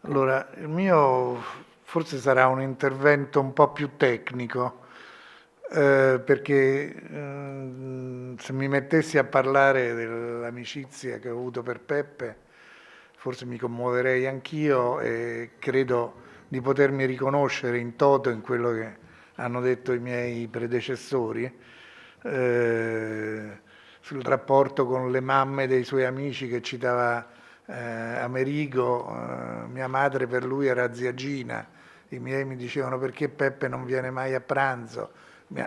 Allora, il mio forse sarà un intervento un po' più tecnico, perché se mi mettessi a parlare dell'amicizia che ho avuto per Peppe, forse mi commuoverei anch'io e credo di potermi riconoscere in toto in quello che hanno detto i miei predecessori, sul rapporto con le mamme dei suoi amici che citava Amerigo. Mia madre per lui era zia Gina, i miei mi dicevano perché Peppe non viene mai a pranzo.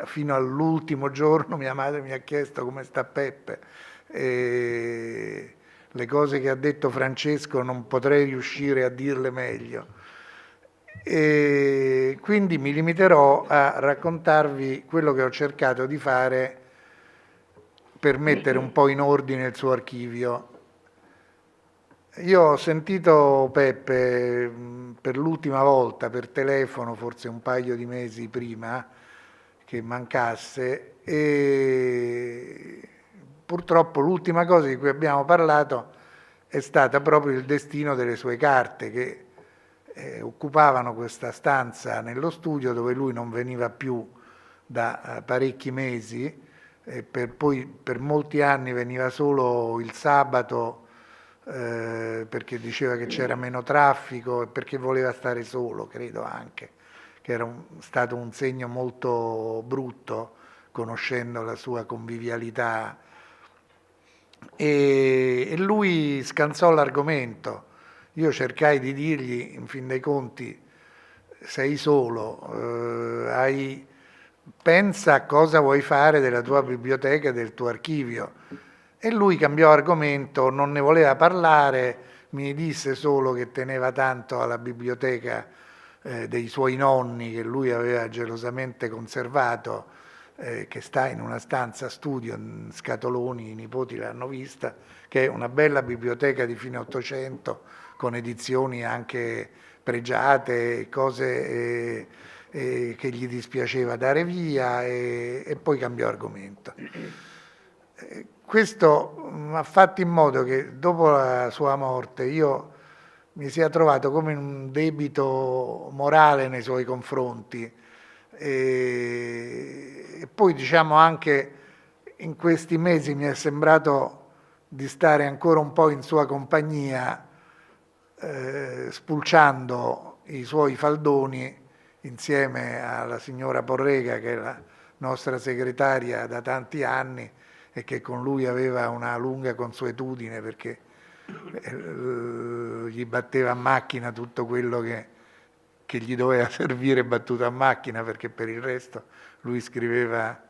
Fino all'ultimo giorno mia madre mi ha chiesto come sta Peppe. E le cose che ha detto Francesco non potrei riuscire a dirle meglio. E quindi mi limiterò a raccontarvi quello che ho cercato di fare per mettere un po' in ordine il suo archivio. Io ho sentito Peppe per l'ultima volta per telefono, forse un paio di mesi prima che mancasse, e purtroppo l'ultima cosa di cui abbiamo parlato è stata proprio il destino delle sue carte che occupavano questa stanza nello studio dove lui non veniva più da parecchi mesi, poi per molti anni veniva solo il sabato, perché diceva che c'era meno traffico e perché voleva stare solo, credo anche, che era stato un segno molto brutto, conoscendo la sua convivialità. E lui scansò l'argomento. Io cercai di dirgli, in fin dei conti, sei solo, pensa a cosa vuoi fare della tua biblioteca e del tuo archivio. E lui cambiò argomento, non ne voleva parlare, mi disse solo che teneva tanto alla biblioteca dei suoi nonni che lui aveva gelosamente conservato, che sta in una stanza studio, in scatoloni, i nipoti l'hanno vista, che è una bella biblioteca di fine Ottocento con edizioni anche pregiate, cose che gli dispiaceva dare via, e poi cambiò argomento. Questo ha fatto in modo che dopo la sua morte io mi sia trovato come in un debito morale nei suoi confronti, e poi diciamo anche in questi mesi mi è sembrato di stare ancora un po' in sua compagnia, spulciando i suoi faldoni insieme alla signora Porrega, che è la nostra segretaria da tanti anni e che con lui aveva una lunga consuetudine perché gli batteva a macchina tutto quello che gli doveva servire battuto a macchina, perché per il resto lui scriveva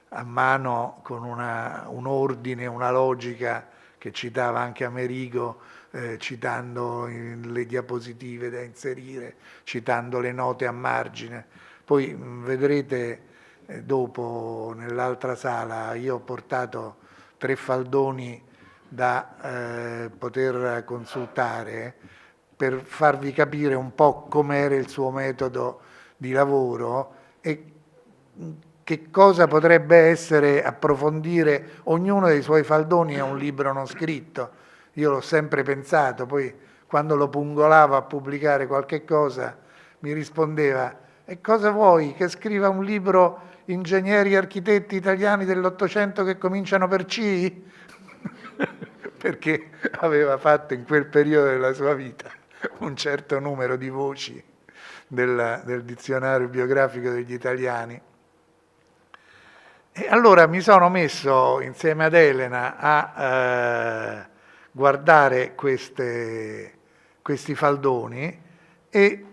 a mano con un ordine, una logica che citava anche Amerigo, citando le diapositive da inserire, citando le note a margine. Poi vedrete dopo nell'altra sala, io ho portato 3 faldoni da poter consultare per farvi capire un po' com'era il suo metodo di lavoro e che cosa potrebbe essere approfondire. Ognuno dei suoi faldoni è un libro non scritto. Io l'ho sempre pensato, poi quando lo pungolavo a pubblicare qualche cosa mi rispondeva: e cosa vuoi? Che scriva un libro ingegneri e architetti italiani dell'Ottocento che cominciano per C? Perché aveva fatto in quel periodo della sua vita un certo numero di voci del dizionario biografico degli italiani. E allora mi sono messo insieme ad Elena a guardare questi faldoni e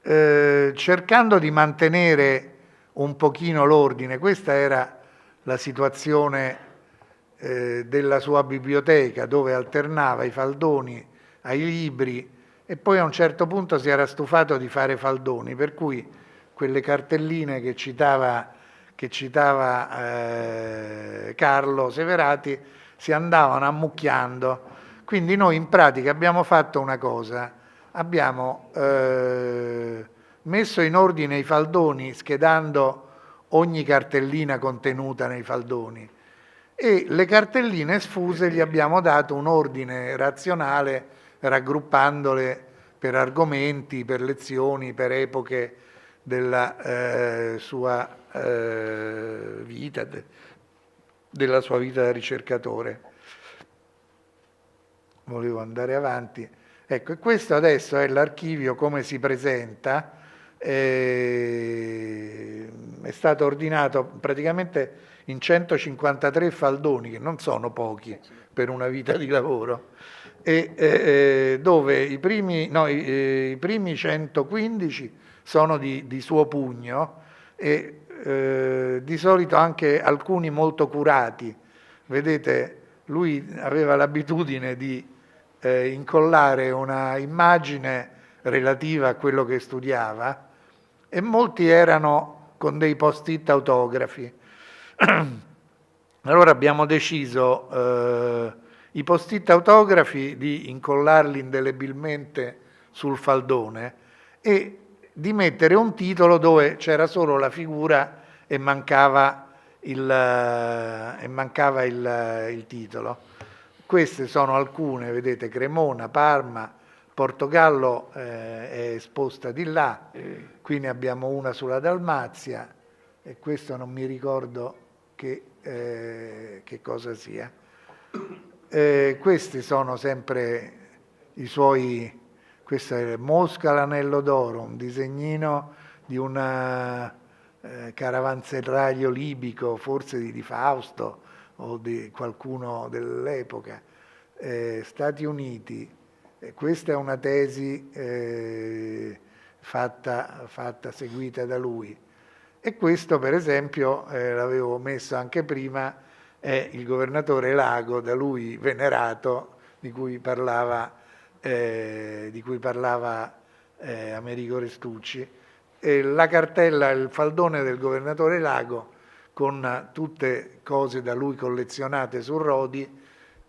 cercando di mantenere un pochino l'ordine. Questa era la situazione della sua biblioteca, dove alternava i faldoni ai libri, e poi a un certo punto si era stufato di fare faldoni, per cui quelle cartelline che citava Carlo Severati si andavano ammucchiando. Quindi noi in pratica abbiamo fatto una cosa: abbiamo messo in ordine i faldoni schedando ogni cartellina contenuta nei faldoni, e le cartelline sfuse gli abbiamo dato un ordine razionale raggruppandole per argomenti, per lezioni, per epoche della sua vita, della sua vita da ricercatore. Volevo andare avanti. Ecco, e questo adesso è l'archivio come si presenta. È stato ordinato praticamente in 153 faldoni, che non sono pochi per una vita di lavoro, e dove i primi 115 sono di suo pugno e di solito anche alcuni molto curati. Vedete, lui aveva l'abitudine di incollare una immagine relativa a quello che studiava e molti erano con dei post-it autografi. Allora abbiamo deciso i post-it autografi di incollarli indelebilmente sul faldone e di mettere un titolo dove c'era solo la figura e mancava il titolo. Queste sono alcune, vedete, Cremona, Parma, Portogallo è esposta di là, qui ne abbiamo una sulla Dalmazia e questo non mi ricordo che cosa sia. Questi sono sempre i suoi, questo è Mosca l'anello d'oro, un disegnino di un caravanserraglio libico, forse di Fausto o di qualcuno dell'epoca. Stati Uniti, questa è una tesi seguita da lui. E questo, per esempio, l'avevo messo anche prima, è il governatore Lago, da lui venerato, di cui parlava Amerigo Restucci. E la cartella, il faldone del governatore Lago, con tutte cose da lui collezionate su Rodi,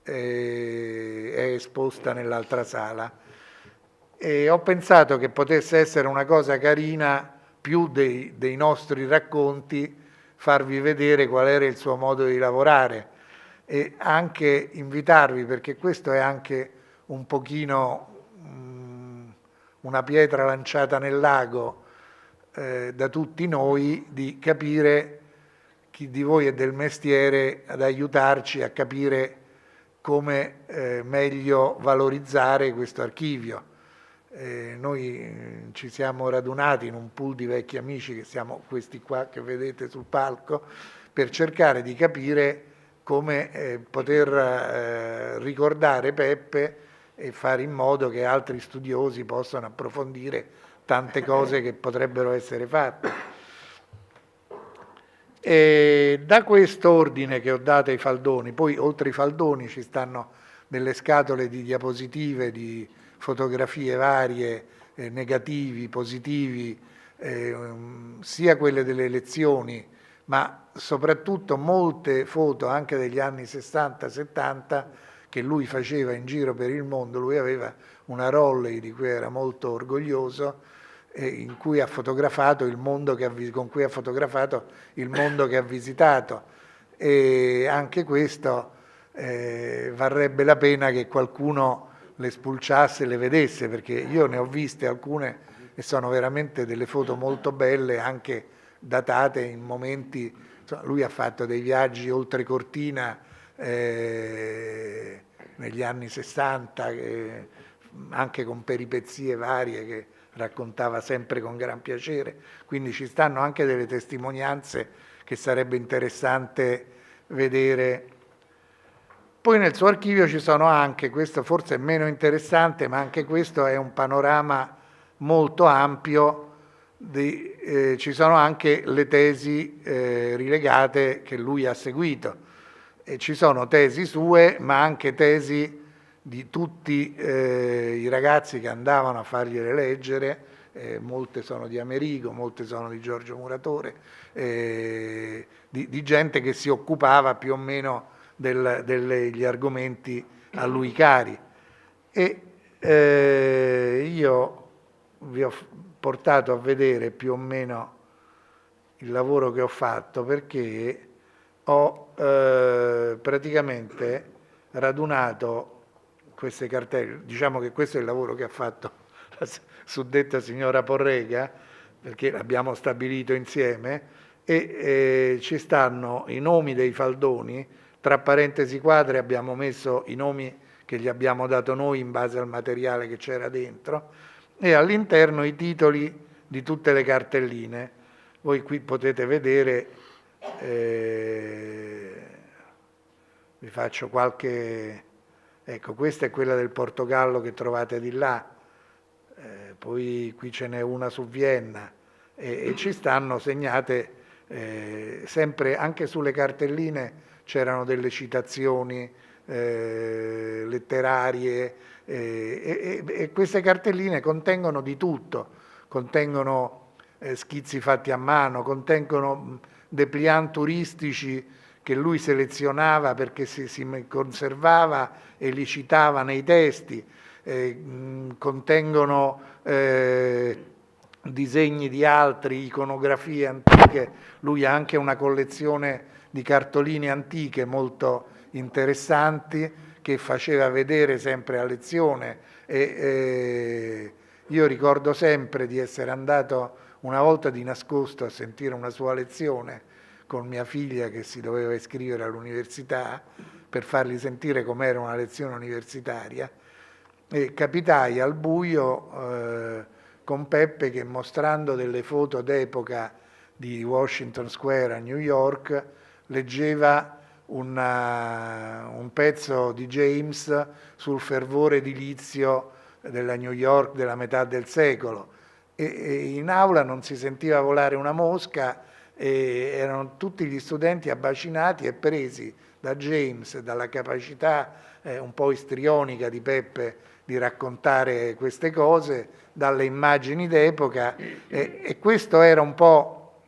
è esposta nell'altra sala. E ho pensato che potesse essere una cosa carina, più dei nostri racconti, farvi vedere qual era il suo modo di lavorare e anche invitarvi, perché questo è anche un pochino una pietra lanciata nel lago da tutti noi, di capire, chi di voi è del mestiere, ad aiutarci a capire come meglio valorizzare questo archivio. Noi ci siamo radunati in un pool di vecchi amici, che siamo questi qua che vedete sul palco, per cercare di capire come poter ricordare Peppe e fare in modo che altri studiosi possano approfondire tante cose che potrebbero essere fatte. E da questo ordine che ho dato ai faldoni, poi oltre ai faldoni ci stanno delle scatole di diapositive, di fotografie varie, negativi, positivi, sia quelle delle lezioni, ma soprattutto molte foto anche degli anni 60-70 che lui faceva in giro per il mondo. Lui aveva una Rollei di cui era molto orgoglioso, in cui ha fotografato il mondo con cui ha fotografato il mondo che ha visitato, e anche questo varrebbe la pena che qualcuno le spulciasse e le vedesse, perché io ne ho viste alcune e sono veramente delle foto molto belle, anche datate in momenti. Insomma, lui ha fatto dei viaggi oltre Cortina negli anni 60, anche con peripezie varie che raccontava sempre con gran piacere, quindi ci stanno anche delle testimonianze che sarebbe interessante vedere. Poi nel suo archivio ci sono anche, questo forse è meno interessante, ma anche questo è un panorama molto ampio, ci sono anche le tesi rilegate che lui ha seguito, e ci sono tesi sue, ma anche tesi di tutti i ragazzi che andavano a fargliele leggere, molte sono di Amerigo, molte sono di Giorgio Muratore, di gente che si occupava più o meno degli argomenti a lui cari. E io vi ho portato a vedere più o meno il lavoro che ho fatto, perché ho praticamente radunato queste cartelle. Diciamo che questo è il lavoro che ha fatto la suddetta signora Porrega, perché l'abbiamo stabilito insieme, e ci stanno i nomi dei faldoni, tra parentesi quadre abbiamo messo i nomi che gli abbiamo dato noi in base al materiale che c'era dentro, e all'interno i titoli di tutte le cartelline. Voi qui potete vedere, vi faccio qualche... Ecco, questa è quella del Portogallo che trovate di là, poi qui ce n'è una su Vienna, e ci stanno segnate sempre, anche sulle cartelline c'erano delle citazioni letterarie, e queste cartelline contengono di tutto, contengono schizzi fatti a mano, contengono dépliant turistici che lui selezionava perché si conservava e li citava nei testi, contengono disegni di altri, iconografie antiche. Lui ha anche una collezione di cartoline antiche molto interessanti che faceva vedere sempre a lezione, e io ricordo sempre di essere andato una volta di nascosto a sentire una sua lezione con mia figlia che si doveva iscrivere all'università, per fargli sentire com'era una lezione universitaria, e capitai al buio con Peppe che, mostrando delle foto d'epoca di Washington Square a New York, leggeva un pezzo di James sul fervore edilizio della New York della metà del secolo, e in aula non si sentiva volare una mosca, e erano tutti gli studenti abbacinati e presi da James, dalla capacità un po' istrionica di Peppe di raccontare queste cose, dalle immagini d'epoca, e questo era un po'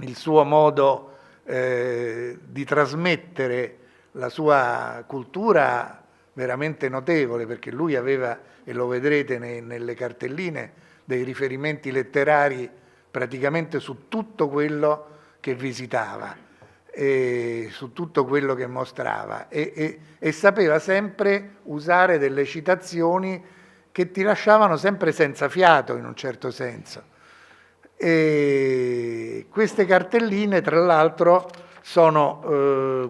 il suo modo di trasmettere la sua cultura veramente notevole, perché lui aveva, e lo vedrete nelle cartelline, dei riferimenti letterari praticamente su tutto quello che visitava, e su tutto quello che mostrava, e sapeva sempre usare delle citazioni che ti lasciavano sempre senza fiato in un certo senso. E queste cartelline, tra l'altro,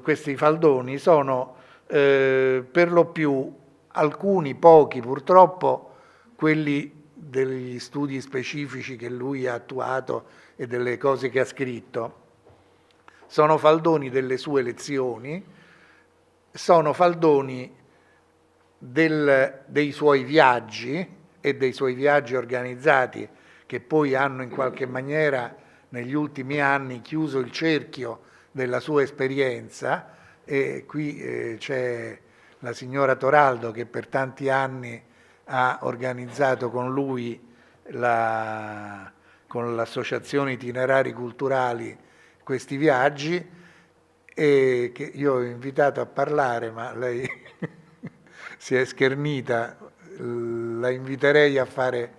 questi faldoni sono per lo più, alcuni, pochi purtroppo, quelli degli studi specifici che lui ha attuato e delle cose che ha scritto. Sono faldoni delle sue lezioni, sono faldoni dei suoi viaggi e dei suoi viaggi organizzati, che poi hanno in qualche maniera negli ultimi anni chiuso il cerchio della sua esperienza. E qui c'è la signora Toraldo che per tanti anni ha organizzato con lui, con l'associazione Itinerari Culturali, questi viaggi, e che io ho invitato a parlare, ma lei si è schernita. La inviterei a fare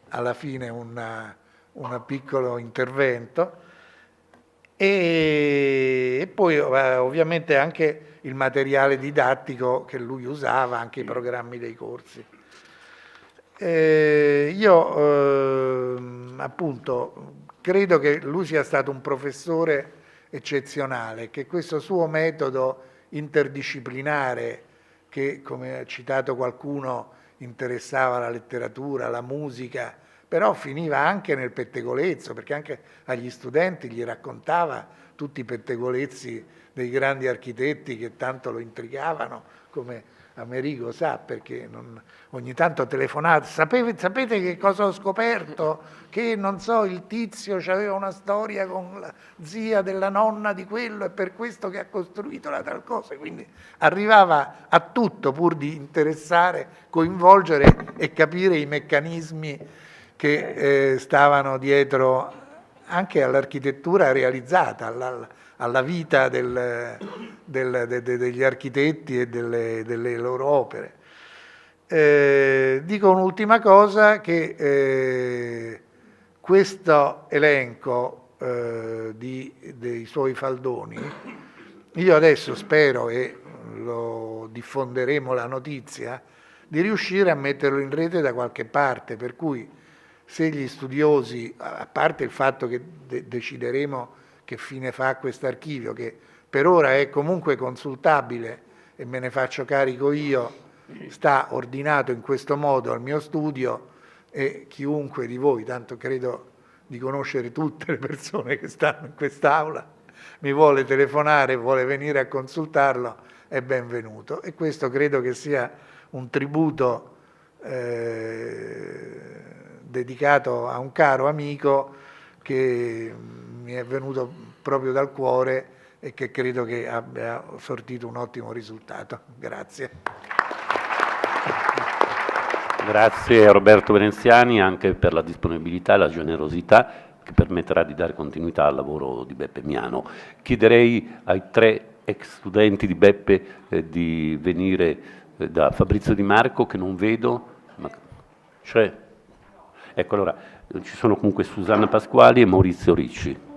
alla fine un piccolo intervento, e poi ovviamente anche il materiale didattico che lui usava, anche i programmi dei corsi. Io appunto credo che lui sia stato un professore eccezionale, che questo suo metodo interdisciplinare, che come ha citato qualcuno interessava la letteratura, la musica, però finiva anche nel pettegolezzo, perché anche agli studenti gli raccontava tutti i pettegolezzi dei grandi architetti che tanto lo intrigavano, come Amerigo sa, perché ogni tanto telefonate, sapete che cosa ho scoperto? Che non so, il tizio aveva una storia con la zia della nonna di quello, è per questo che ha costruito la tal cosa. Quindi arrivava a tutto pur di interessare, coinvolgere e capire i meccanismi che stavano dietro anche all'architettura realizzata, alla vita degli architetti e delle loro opere. Dico un'ultima cosa, che questo elenco dei suoi faldoni, io adesso spero, e lo diffonderemo la notizia, di riuscire a metterlo in rete da qualche parte, per cui se gli studiosi, a parte il fatto che decideremo che fine fa questo archivio, che per ora è comunque consultabile e me ne faccio carico io, sta ordinato in questo modo al mio studio, e chiunque di voi, tanto credo di conoscere tutte le persone che stanno in quest'Aula, mi vuole telefonare, vuole venire a consultarlo, è benvenuto. E questo credo che sia un tributo dedicato a un caro amico che mi è venuto proprio dal cuore e che credo che abbia sortito un ottimo risultato. Grazie. Grazie a Roberto Veneziani anche per la disponibilità e la generosità che permetterà di dare continuità al lavoro di Beppe Miano. Chiederei ai 3 ex studenti di Beppe di venire da Fabrizio Di Marco, che non vedo, ma c'è. Ecco, allora, ci sono comunque Susanna Pasquali e Maurizio Ricci.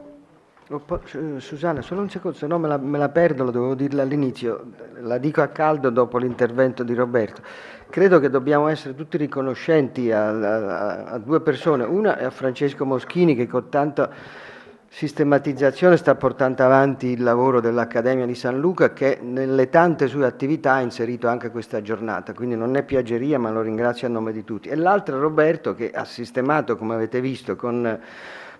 Susanna, solo un secondo, se no me la perdo, lo dovevo dirla all'inizio, la dico a caldo dopo l'intervento di Roberto. Credo che dobbiamo essere tutti riconoscenti a 2 persone, una è a Francesco Moschini, che con tanta sistematizzazione sta portando avanti il lavoro dell'Accademia di San Luca, che nelle tante sue attività ha inserito anche questa giornata, quindi non è piaggeria, ma lo ringrazio a nome di tutti. E l'altro è Roberto, che ha sistemato, come avete visto, con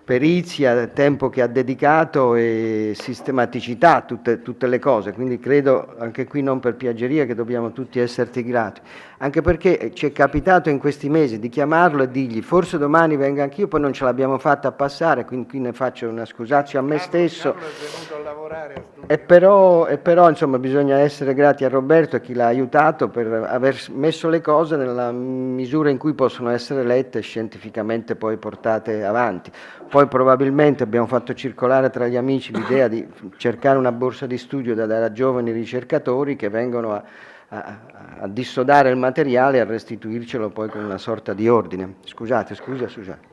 perizia, tempo che ha dedicato e sistematicità tutte le cose, quindi credo anche qui non per piaggeria che dobbiamo tutti esserti grati, anche perché ci è capitato in questi mesi di chiamarlo e dirgli forse domani venga anch'io, poi non ce l'abbiamo fatta a passare, quindi qui ne faccio una scusaccia a me stesso. Carlo è venuto a lavorare a studio. E però insomma bisogna essere grati a Roberto e chi l'ha aiutato per aver messo le cose nella misura in cui possono essere lette e scientificamente poi portate avanti. Poi probabilmente abbiamo fatto circolare tra gli amici l'idea di cercare una borsa di studio da dare a giovani ricercatori che vengono a dissodare il materiale e a restituircelo poi con una sorta di ordine. Scusa Susanna.